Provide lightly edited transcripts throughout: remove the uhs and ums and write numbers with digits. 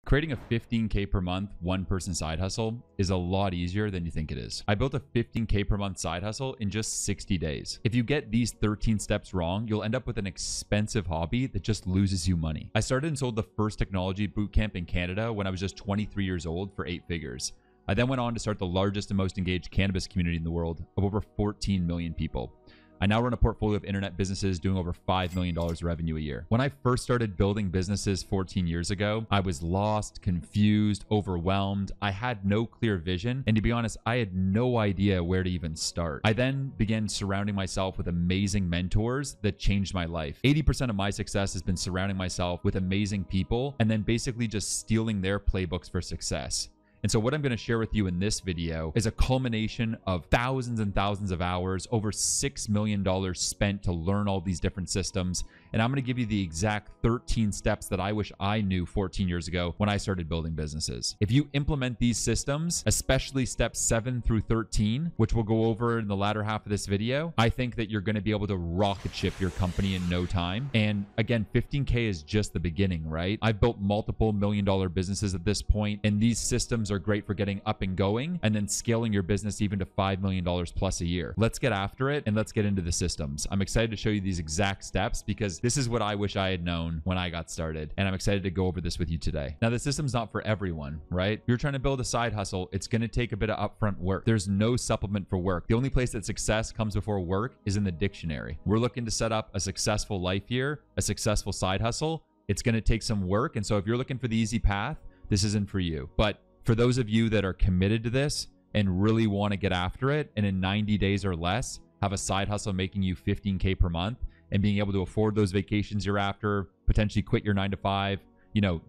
Creating a 15K per month one-person side hustle is a lot easier than you think it is. I built a 15K per month side hustle in just 60 days. If you get these 13 steps wrong, you'll end up with an expensive hobby that just loses you money. I started and sold the first technology bootcamp in Canada when I was just 23 years old for 8 figures. I then went on to start the largest and most engaged cannabis community in the world of over 14 million people. I now run a portfolio of internet businesses doing over $5 million revenue a year. When I first started building businesses 14 years ago, I was lost, confused, overwhelmed. I had no clear vision. And to be honest, I had no idea where to even start. I then began surrounding myself with amazing mentors that changed my life. 80% of my success has been surrounding myself with amazing people and then basically just stealing their playbooks for success. And so what I'm going to share with you in this video is a culmination of thousands and thousands of hours, over $6 million spent to learn all these different systems. And I'm going to give you the exact 13 steps that I wish I knew 14 years ago when I started building businesses. If you implement these systems, especially steps 7 through 13, which we'll go over in the latter half of this video, I think that you're going to be able to rocket ship your company in no time. And again, 15K is just the beginning, right? I've built multiple million-dollar businesses at this point, and these systems are great for getting up and going and then scaling your business even to $5 million plus a year. Let's get after it and let's get into the systems. I'm excited to show you these exact steps because this is what I wish I had known when I got started. And I'm excited to go over this with you today. Now, the system's not for everyone, right? If you're trying to build a side hustle, it's going to take a bit of upfront work. There's no supplement for work. The only place that success comes before work is in the dictionary. We're looking to set up a successful life year, a successful side hustle. It's going to take some work. And so if you're looking for the easy path, this isn't for you. But for those of you that are committed to this and really want to get after it, and in 90 days or less, have a side hustle making you 15K per month and being able to afford those vacations you're after, potentially quit your 9 to 5,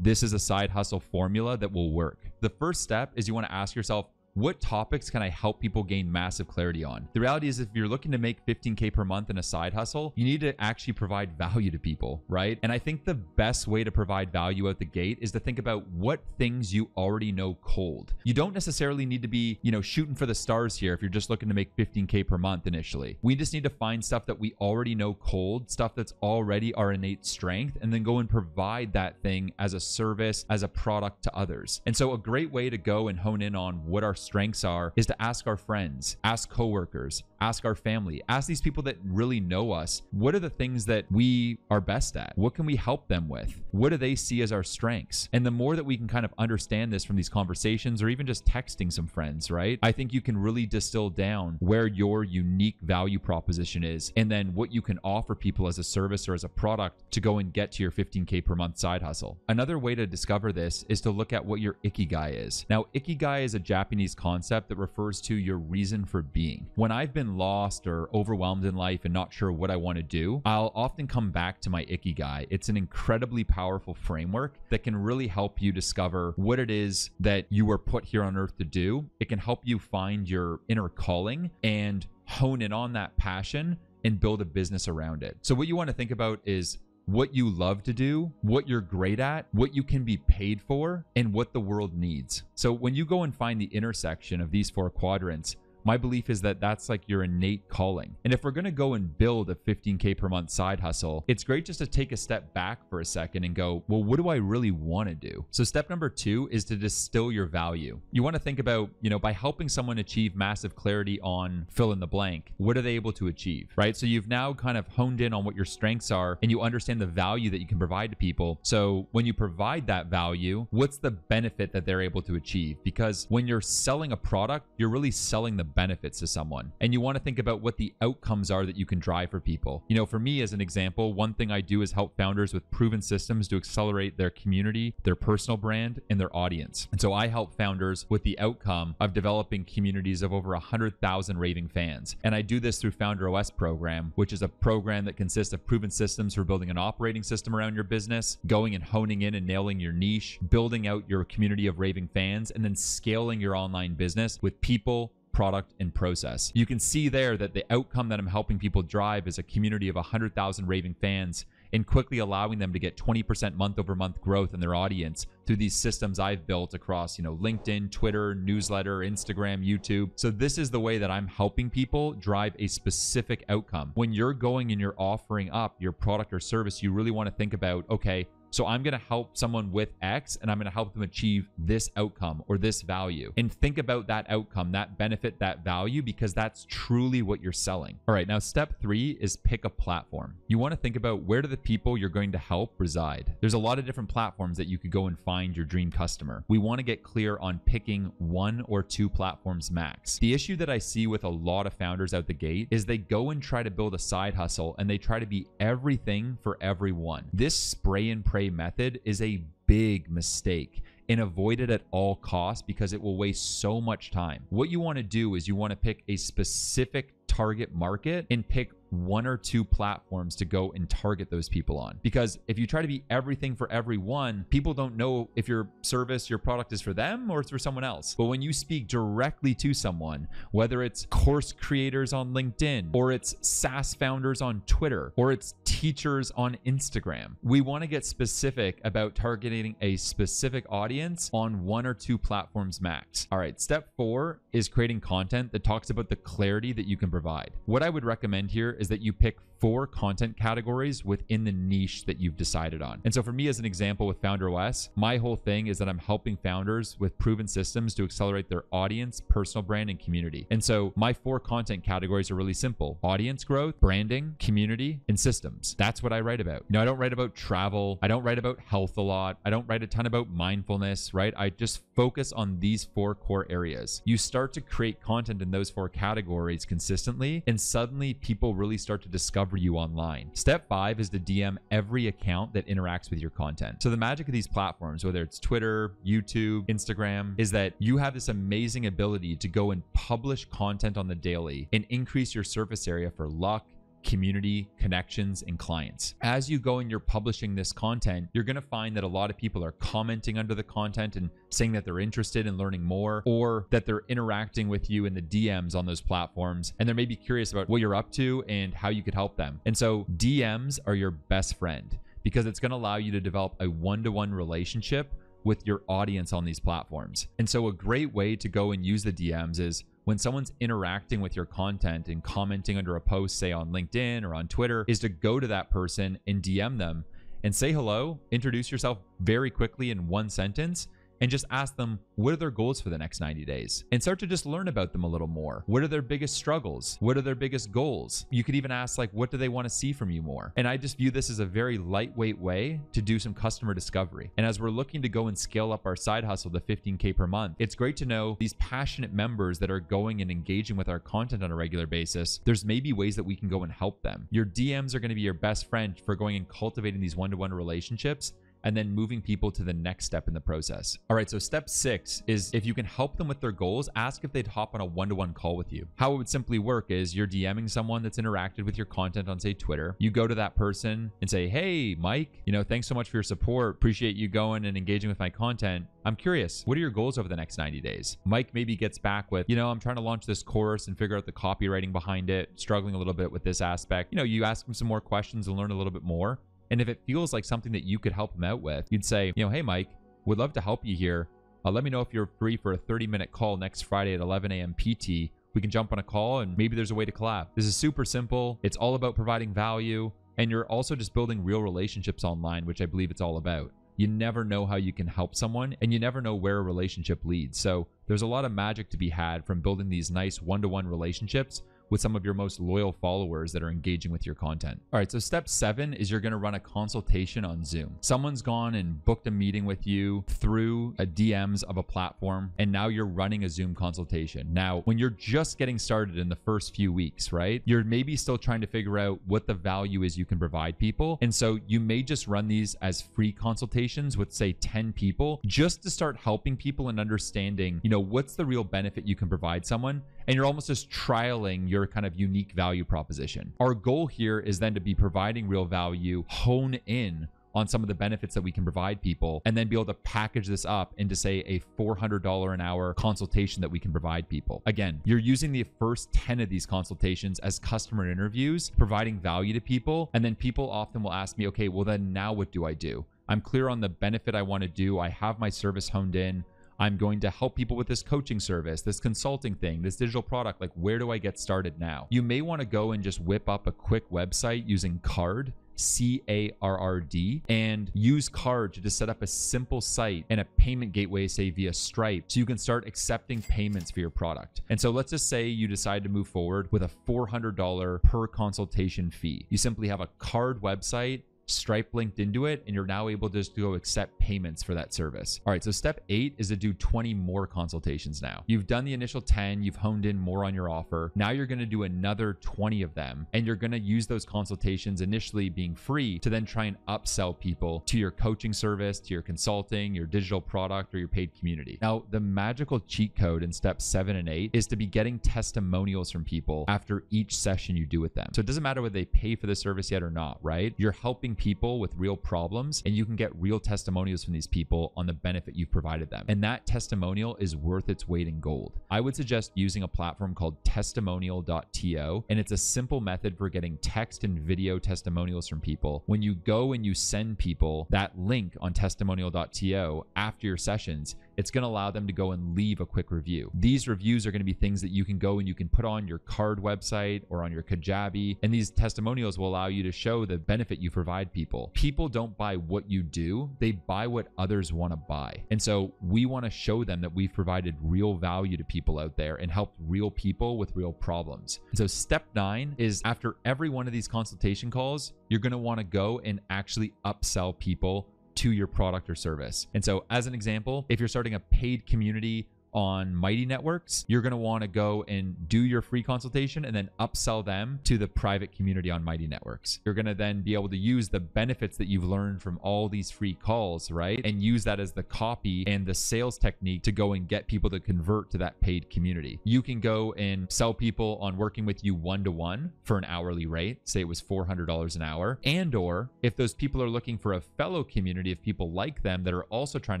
this is a side hustle formula that will work. The first step is you want to ask yourself, what topics can I help people gain massive clarity on? The reality is if you're looking to make 15K per month in a side hustle, you need to actually provide value to people, right? And I think the best way to provide value out the gate is to think about what things you already know cold. You don't necessarily need to be, shooting for the stars here if you're just looking to make 15K per month initially. We just need to find stuff that we already know cold, stuff that's already our innate strength, and then go and provide that thing as a service, as a product to others. And so a great way to go and hone in on what our strengths are is to ask our friends, ask coworkers, ask our family, ask these people that really know us, what are the things that we are best at? What can we help them with? What do they see as our strengths? And the more that we can kind of understand this from these conversations or even just texting some friends, right? I think you can really distill down where your unique value proposition is and then what you can offer people as a service or as a product to go and get to your 15K per month side hustle. Another way to discover this is to look at what your ikigai is. Now, ikigai is a Japanese concept that refers to your reason for being. When I've been lost or overwhelmed in life and not sure what I want to do, I'll often come back to my ikigai. It's an incredibly powerful framework that can really help you discover what it is that you were put here on earth to do. It can help you find your inner calling and hone in on that passion and build a business around it. So what you want to think about is what you love to do, what you're great at, what you can be paid for, and what the world needs. So when you go and find the intersection of these 4 quadrants, my belief is that that's like your innate calling. And if we're going to go and build a 15K per month side hustle, it's great just to take a step back for a second and go, well, what do I really want to do? So step number 2 is to distill your value. You want to think about, by helping someone achieve massive clarity on fill in the blank, what are they able to achieve, right? So you've now kind of honed in on what your strengths are and you understand the value that you can provide to people. So when you provide that value, what's the benefit that they're able to achieve? Because when you're selling a product, you're really selling the benefits to someone. And you want to think about what the outcomes are that you can drive for people. For me, as an example, one thing I do is help founders with proven systems to accelerate their community, their personal brand, and their audience. And so I help founders with the outcome of developing communities of over 100,000 raving fans. And I do this through Founder OS program, which is a program that consists of proven systems for building an operating system around your business, going and honing in and nailing your niche, building out your community of raving fans, and then scaling your online business with people, product, and process. You can see there that the outcome that I'm helping people drive is a community of 100,000 raving fans and quickly allowing them to get 20% month-over-month growth in their audience through these systems I've built across, LinkedIn, Twitter, newsletter, Instagram, YouTube. So this is the way that I'm helping people drive a specific outcome. When you're going and you're offering up your product or service, you really want to think about, okay, So I'm going to help someone with X and I'm going to help them achieve this outcome or this value. And think about that outcome, that benefit, that value, because that's truly what you're selling. All right, now step 3 is pick a platform. You want to think about where do the people you're going to help reside. There's a lot of different platforms that you could go and find your dream customer. We want to get clear on picking 1 or 2 platforms max. The issue that I see with a lot of founders out the gate is they go and try to build a side hustle and they try to be everything for everyone. This spray and pray method is a big mistake, and avoid it at all costs because it will waste so much time. What you want to do is you want to pick a specific target market and pick 1 or 2 platforms to go and target those people on. Because if you try to be everything for everyone, people don't know if your service, your product is for them or it's for someone else. But when you speak directly to someone, whether it's course creators on LinkedIn, or it's SaaS founders on Twitter, or it's teachers on Instagram, we want to get specific about targeting a specific audience on 1 or 2 platforms max. All right, step 4 is creating content that talks about the clarity that you can provide. What I would recommend here is that you pick 4 content categories within the niche that you've decided on. And so for me, as an example with Founder OS, my whole thing is that I'm helping founders with proven systems to accelerate their audience, personal brand, and community. And so my 4 content categories are really simple: audience growth, branding, community, and systems. That's what I write about. I don't write about travel. I don't write about health a lot. I don't write a ton about mindfulness, right? I just focus on these 4 core areas. You start to create content in those 4 categories consistently, and suddenly people really start to discover you online. Step 5 is to DM every account that interacts with your content. So the magic of these platforms, whether it's Twitter, YouTube, Instagram, is that you have this amazing ability to go and publish content on the daily and increase your surface area for luck, community, connections, and clients. As you go and you're publishing this content, you're going to find that a lot of people are commenting under the content and saying that they're interested in learning more, or that they're interacting with you in the DMs on those platforms, and they're maybe curious about what you're up to and how you could help them. And so DMs are your best friend because it's going to allow you to develop a one-to-one relationship with your audience on these platforms. And so a great way to go and use the DMs is when someone's interacting with your content and commenting under a post, say on LinkedIn or on Twitter, is to go to that person and DM them and say hello, introduce yourself very quickly in 1 sentence, and just ask them what are their goals for the next 90 days and start to just learn about them a little more. What are their biggest struggles? What are their biggest goals? You could even ask, like, what do they want to see from you more? And I just view this as a very lightweight way to do some customer discovery. And as we're looking to go and scale up our side hustle to 15K per month, it's great to know these passionate members that are going and engaging with our content on a regular basis. There's maybe ways that we can go and help them. Your DMs are going to be your best friend for going and cultivating these one-to-one relationships and then moving people to the next step in the process. All right, so step 6 is if you can help them with their goals, ask if they'd hop on a one-to-one call with you. How it would simply work is you're DMing someone that's interacted with your content on, say, Twitter. You go to that person and say, hey, Mike, thanks so much for your support. Appreciate you going and engaging with my content. I'm curious, what are your goals over the next 90 days? Mike maybe gets back with, I'm trying to launch this course and figure out the copywriting behind it, struggling a little bit with this aspect. You ask him some more questions and learn a little bit more. And if it feels like something that you could help them out with, you'd say, hey, Mike, would love to help you here. Let me know if you're free for a 30-minute call next Friday at 11 a.m. PT. We can jump on a call and maybe there's a way to collab. This is super simple. It's all about providing value. And you're also just building real relationships online, which I believe it's all about. You never know how you can help someone and you never know where a relationship leads. So there's a lot of magic to be had from building these nice one-to-one relationships with some of your most loyal followers that are engaging with your content. All right, so step 7 is you're gonna run a consultation on Zoom. Someone's gone and booked a meeting with you through a DMs of a platform, and now you're running a Zoom consultation. Now, when you're just getting started in the first few weeks, right, you're maybe still trying to figure out what the value is you can provide people. And so you may just run these as free consultations with, say, 10 people, just to start helping people and understanding, what's the real benefit you can provide someone. And you're almost just trialing your kind of unique value proposition. Our goal here is then to be providing real value, hone in on some of the benefits that we can provide people, and then be able to package this up into, say, a $400 an hour consultation that we can provide people. Again, you're using the first 10 of these consultations as customer interviews, providing value to people. And then people often will ask me, okay, well then now what do I do? I'm clear on the benefit I want to do. I have my service honed in. I'm going to help people with this coaching service, this consulting thing, this digital product. Like, where do I get started now? You may want to go and just whip up a quick website using Card CARRD, and use card to just set up a simple site and a payment gateway, say via Stripe, so you can start accepting payments for your product. And so let's just say you decide to move forward with a $400 per consultation fee. You simply have a card website, Stripe linked into it, and you're now able to just go accept payments for that service. All right, so step 8 is to do 20 more consultations now. You've done the initial 10, you've honed in more on your offer. Now you're going to do another 20 of them, and you're going to use those consultations initially being free to then try and upsell people to your coaching service, to your consulting, your digital product, or your paid community. Now, the magical cheat code in steps 7 and 8 is to be getting testimonials from people after each session you do with them. So it doesn't matter whether they pay for the service yet or not, right? You're helping people with real problems, and you can get real testimonials from these people on the benefit you've provided them. And that testimonial is worth its weight in gold. I would suggest using a platform called testimonial.to, and it's a simple method for getting text and video testimonials from people. When you go and you send people that link on testimonial.to after your sessions, it's going to allow them to go and leave a quick review. These reviews are going to be things that you can go and you can put on your card website or on your Kajabi, and these testimonials will allow you to show the benefit you provide people. People don't buy what you do, they buy what others want to buy. And so we want to show them that we've provided real value to people out there and helped real people with real problems. And so step 9 is after every one of these consultation calls, you're going to want to go and actually upsell people to your product or service. And so as an example, if you're starting a paid community on Mighty Networks, you're going to want to go and do your free consultation and then upsell them to the private community on Mighty Networks. You're going to then be able to use the benefits that you've learned from all these free calls, right? And use that as the copy and the sales technique to go and get people to convert to that paid community. You can go and sell people on working with you one-to-one for an hourly rate. Say it was $400 an hour. And or if those people are looking for a fellow community of people like them that are also trying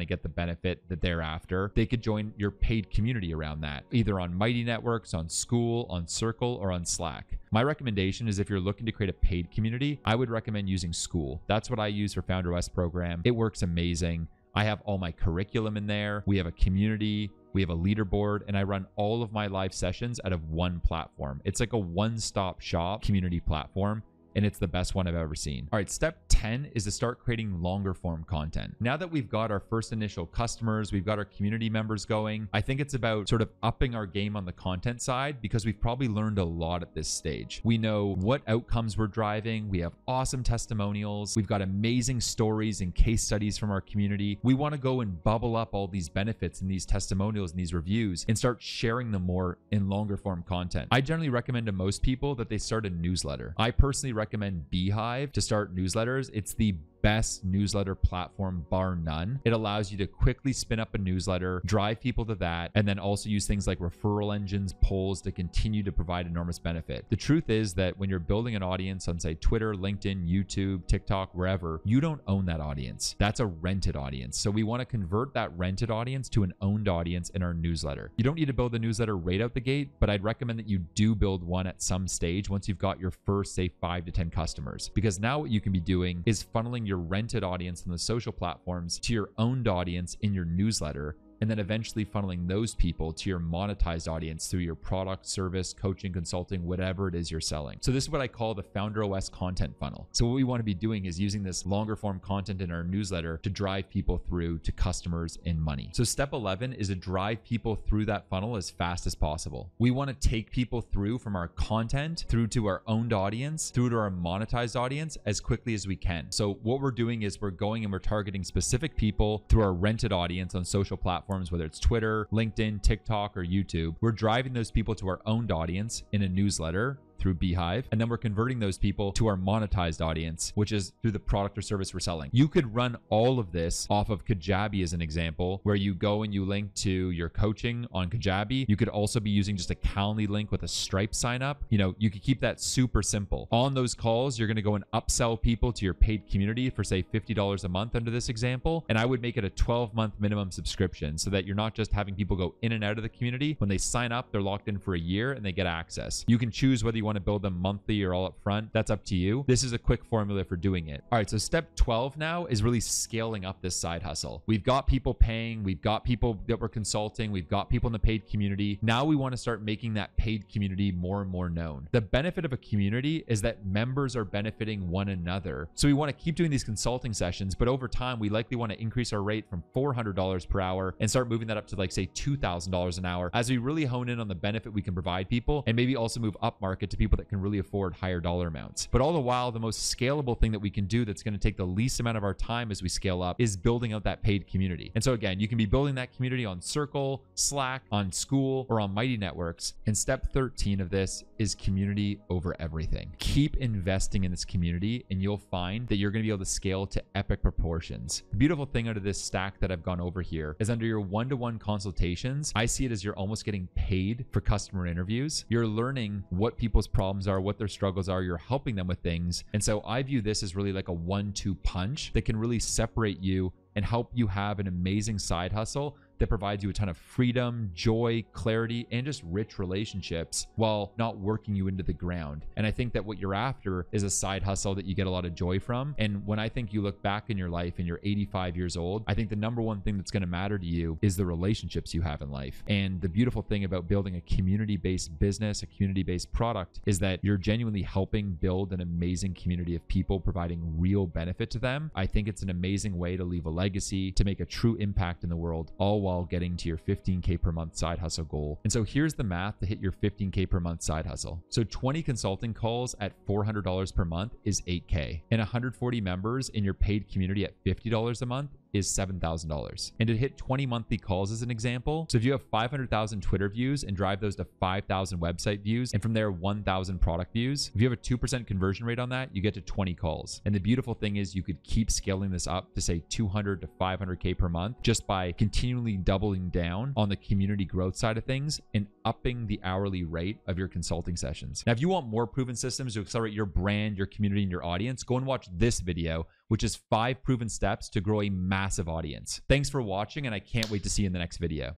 to get the benefit that they're after, they could join your paid community around that, either on Mighty Networks, on School, on Circle, or on Slack. My recommendation is if you're looking to create a paid community, I would recommend using School. That's what I use for Founder OS program. It works amazing. I have all my curriculum in there. We have a community. We have a leaderboard, and I run all of my live sessions out of one platform. It's like a one-stop shop community platform, and it's the best one I've ever seen. All right, step 10 is to start creating longer form content. Now that we've got our first initial customers, we've got our community members going, I think it's about sort of upping our game on the content side because we've probably learned a lot at this stage. We know what outcomes we're driving. We have awesome testimonials. We've got amazing stories and case studies from our community. We want to go and bubble up all these benefits and these testimonials and these reviews and start sharing them more in longer form content. I generally recommend to most people that they start a newsletter. I personally recommend Beehive to start newsletters. It's the best newsletter platform bar none. It allows you to quickly spin up a newsletter, drive people to that, and then also use things like referral engines, polls to continue to provide enormous benefit. The truth is that when you're building an audience on, say, Twitter, LinkedIn, YouTube, TikTok, wherever, you don't own that audience. That's a rented audience. So we want to convert that rented audience to an owned audience in our newsletter. You don't need to build a newsletter right out the gate, but I'd recommend that you do build one at some stage once you've got your first, say, 5 to 10 customers. Because now what you can be doing is funneling your rented audience on the social platforms to your owned audience in your newsletter, and then eventually funneling those people to your monetized audience through your product, service, coaching, consulting, whatever it is you're selling. So this is what I call the Founder OS content funnel. So what we want to be doing is using this longer form content in our newsletter to drive people through to customers and money. So step 11 is to drive people through that funnel as fast as possible. We want to take people through from our content through to our owned audience, through to our monetized audience as quickly as we can. So what we're doing is we're going and we're targeting specific people through our rented audience on social platforms, whether it's Twitter, LinkedIn, TikTok, or YouTube. We're driving those people to our owned audience in a newsletter through Beehive, and then we're converting those people to our monetized audience, which is through the product or service we're selling. You could run all of this off of Kajabi as an example, where you go and you link to your coaching on Kajabi. You could also be using just a Calendly link with a Stripe sign up. You know, you could keep that super simple. On those calls, you're going to go and upsell people to your paid community for, say, $50 a month under this example, and I would make it a 12-month minimum subscription so that you're not just having people go in and out of the community. When they sign up, they're locked in for a year and they get access. You can choose whether you want to build them monthly or all up front, that's up to you. This is a quick formula for doing it. All right, so step 12 now is really scaling up this side hustle. We've got people paying, we've got people that we're consulting, we've got people in the paid community. Now we want to start making that paid community more and more known. The benefit of a community is that members are benefiting one another. So we want to keep doing these consulting sessions, but over time, we likely want to increase our rate from $400 per hour and start moving that up to like say $2,000 an hour as we really hone in on the benefit we can provide people, and maybe also move up market to people that can really afford higher dollar amounts. But all the while, the most scalable thing that we can do that's going to take the least amount of our time as we scale up is building out that paid community. And so again, you can be building that community on Circle, Slack, on School, or on Mighty Networks. And step 13 of this is community over everything. Keep investing in this community and you'll find that you're going to be able to scale to epic proportions. The beautiful thing out of this stack that I've gone over here is under your one-to-one consultations, I see it as you're almost getting paid for customer interviews. You're learning what people's problems are, what their struggles are. You're helping them with things. And so I view this as really like a 1-2 punch that can really separate you and help you have an amazing side hustle that provides you a ton of freedom, joy, clarity, and just rich relationships while not working you into the ground. And I think that what you're after is a side hustle that you get a lot of joy from. And when I think you look back in your life and you're 85 years old, I think the number one thing that's going to matter to you is the relationships you have in life. And the beautiful thing about building a community-based business, a community-based product, is that you're genuinely helping build an amazing community of people, providing real benefit to them. I think it's an amazing way to leave a legacy, to make a true impact in the world, all while getting to your 15K per month side hustle goal. And so here's the math to hit your 15K per month side hustle. So 20 consulting calls at $400 per month is 8K, and 140 members in your paid community at $50 a month is $7,000. And to hit 20 monthly calls as an example, so if you have 500,000 Twitter views and drive those to 5,000 website views, and from there 1,000 product views, if you have a 2% conversion rate on that, you get to 20 calls. And the beautiful thing is you could keep scaling this up to say 200 to 500K per month just by continually doubling down on the community growth side of things and upping the hourly rate of your consulting sessions. Now, if you want more proven systems to accelerate your brand, your community, and your audience, go and watch this video, which is 5 proven steps to grow a massive audience. Thanks for watching, and I can't wait to see you in the next video.